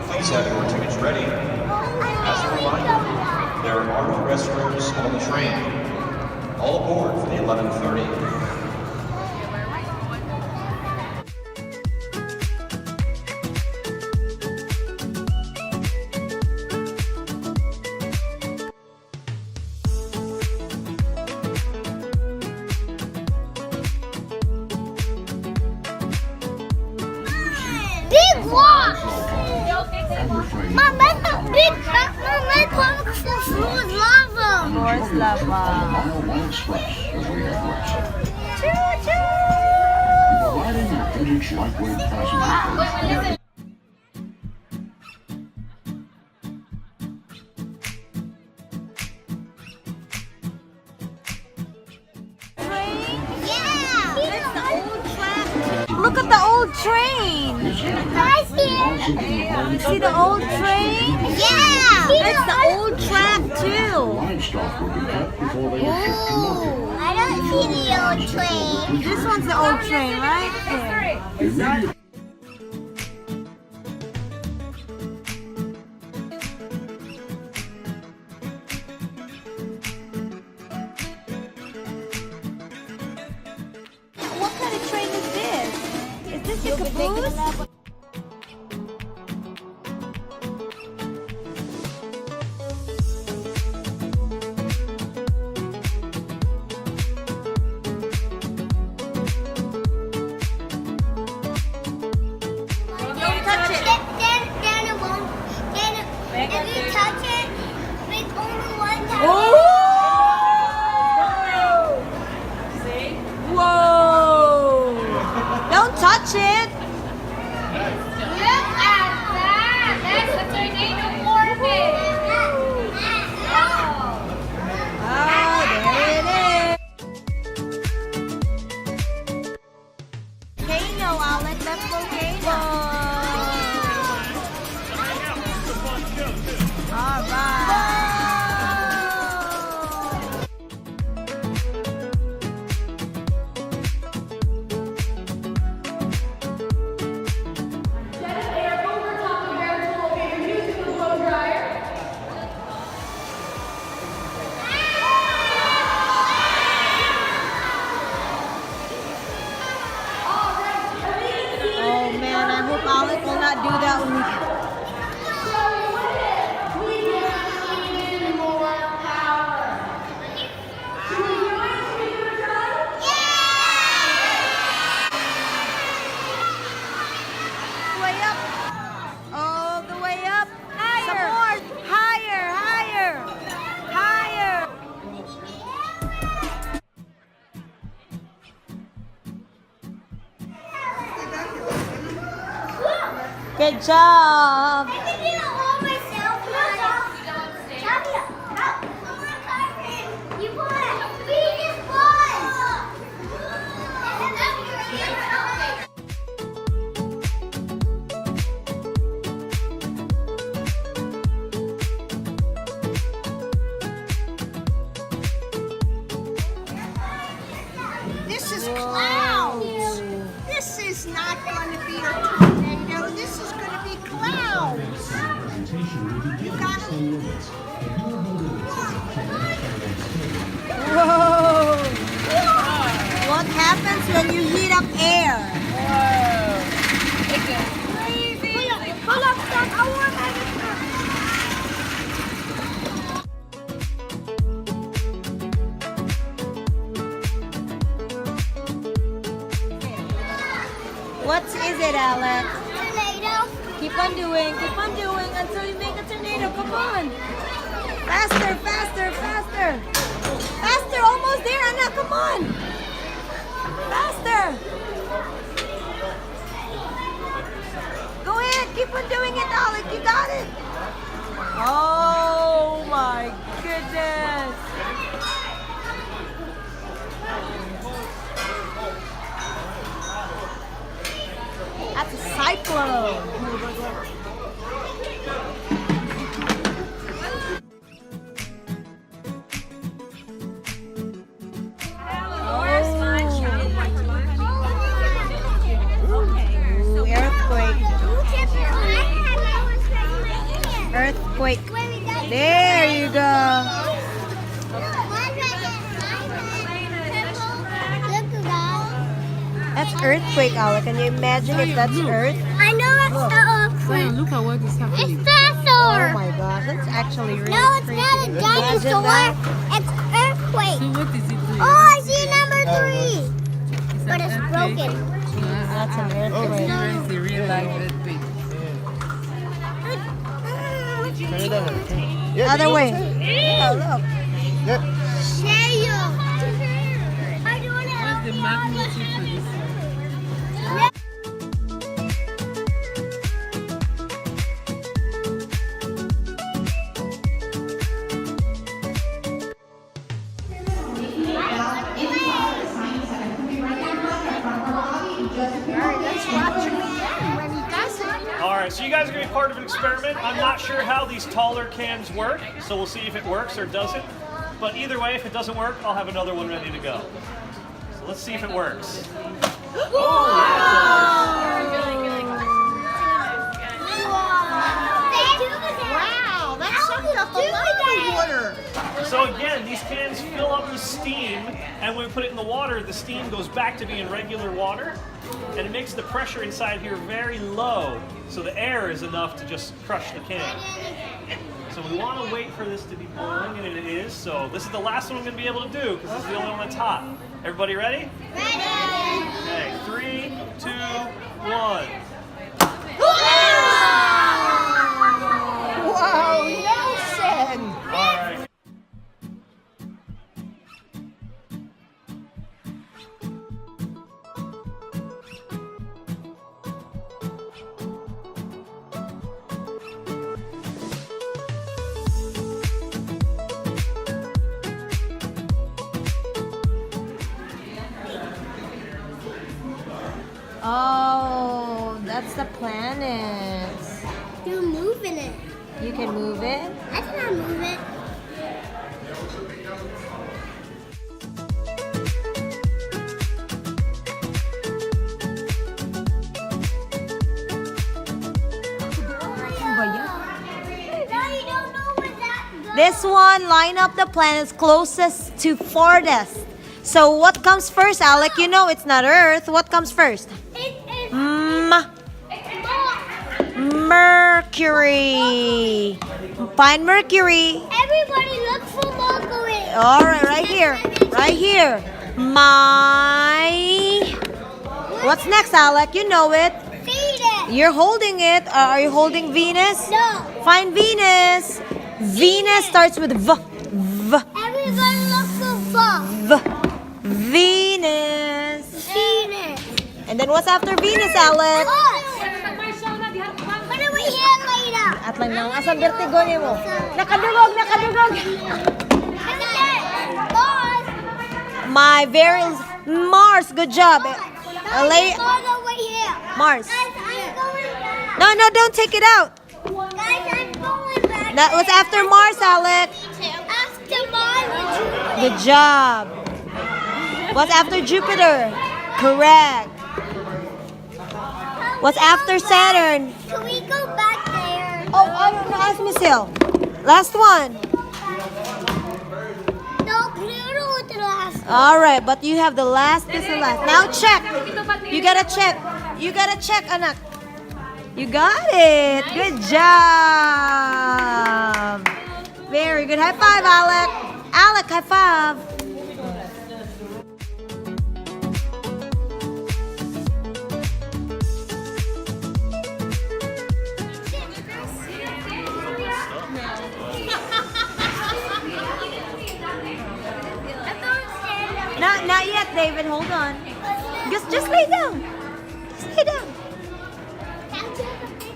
Please have your tickets ready. As a reminder, there are no restrooms on the train. All aboard for the 11:30. Big rock! Mom, that's a big rock. Mom, my comic for floor is lava. Floor is lava. Mile Express as we head west. Choo-choo! Providing an FedEx lightweight passenger coach. Look at the old train. Guys, here. You see the old train? Yeah! It's the old track too. Livestock will be kept before they are shipped to market. I don't see the old train. This one's the old train, right? Immediately What kind of train is this? Is this the caboose? Don't touch it. Then it won't. If you touch it, make only one time. Whoa! Don't touch it. Look at that. That's a tornado orbit. Ah, there it is. Volcano, Alec. That's volcano. All right. Oh man, I hope Alec will not do that when we. Way up. All the way up. Higher. Some more. Higher, higher, higher. Good job. I can do it all myself. You put it. We just This is clouds. This is not going to be a tornado. This is going to be clouds. You got it? Whoa! What happens when you heat up air? Pull up, stop. I want my What is it, Alec? tornado. Keep on doing until you make a tornado. Come on. Faster, faster, faster. Faster, almost there, Anna. Come on. Faster. Go ahead, keep on doing it, Alec. You got it. Oh my goodness. That's a cyclone. earthquake. Where we got There you go. That's earthquake, Alec. Can you imagine if that's earth? I know that's the earthquake. Look at what is happening. It's dinosaur. Oh my gosh, that's actually really No, it's creepy. not a dinosaur. Imagine It's earthquake. So what is it doing? Oh, I see number 3. But it's broken. That's an earthquake. It's a real life earthquake. Other way. Oh, look. What's the magnitude for this? Alright, so you guys are going to be part of an experiment. I'm not sure how these taller cans work, so we'll see if it works or doesn't. But either way, if it doesn't work, I'll have another one ready to go. So let's see if it works. Wow, that's sucking up a lot of water. So again, these cans fill up with steam, and when we put it in the water, the steam goes back to being regular water, and it makes the pressure inside here very low, so the air is enough to just crush the can. So we want to wait for this to be boiling, and it is. So this is the last one I'm going to be able to do, because this is the only one that's hot. Everybody ready? Okay, 3, 2, 1. Wow, Nelson. All right. Oh, that's the planets. You're moving it. You can move it. I cannot move it. Daddy, don't know where that goes. This one, line up the planets closest to farthest. So what comes first, Alec? You know it's not Earth. What comes first? It's Mars. Mars. Mercury. Find Mercury. Everybody look for Mercury. All right, right here. Right here. What's next, Alec? You know it. Feed it. You're holding it. Are you holding Venus? No. Find Venus. Venus starts with V. Everybody look for V. Venus. Venus. And then what's after Venus, Alec? What do we hear later? At lang nang asa vertigo niyo mo. Nakadugog, nakadugog. Mars. My very Mars, good job. Guys, over here. Mars. Guys, I'm going back. No, don't take it out. Guys, I'm going back. That was after Mars, Alec. After Mars. Good job. What's after Jupiter? Correct. What's after Saturn? Can we go back there? Oh, no, ask Miss Hill. Last one. No, Pluto was the last. All right, but you have the last. This is last. Now check. You gotta check. You gotta check, anak. You got it. Good job. Very good. High five, Alec. Alec, high five. Not yet, David. Hold on. Just lay down. Just lay down.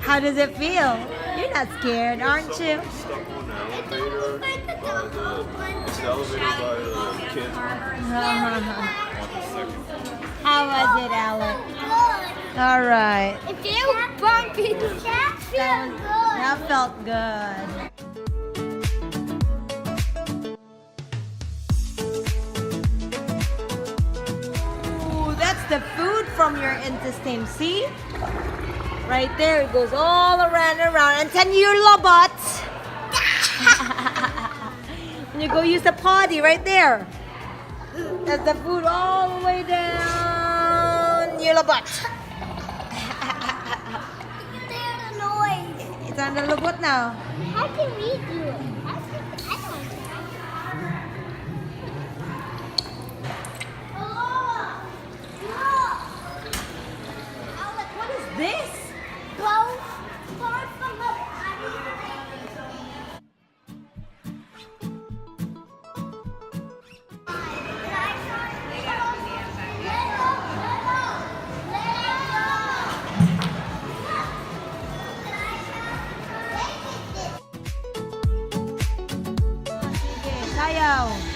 How does it feel? You're not scared, aren't you? Stuck on the elevator. It's the elevator by the kids on the second floor. How was it, Alec? All right. It feels bumpy. That feels good. That felt good. Ooh, that's the food from your intestine. See? Right there, it goes all around and around. And then your lobot. When you go use the potty right there. That's the food all the way down your butt. Hear the noise. It's on the lubot now. How can we do it? I don't What is this? Okay, sayaw.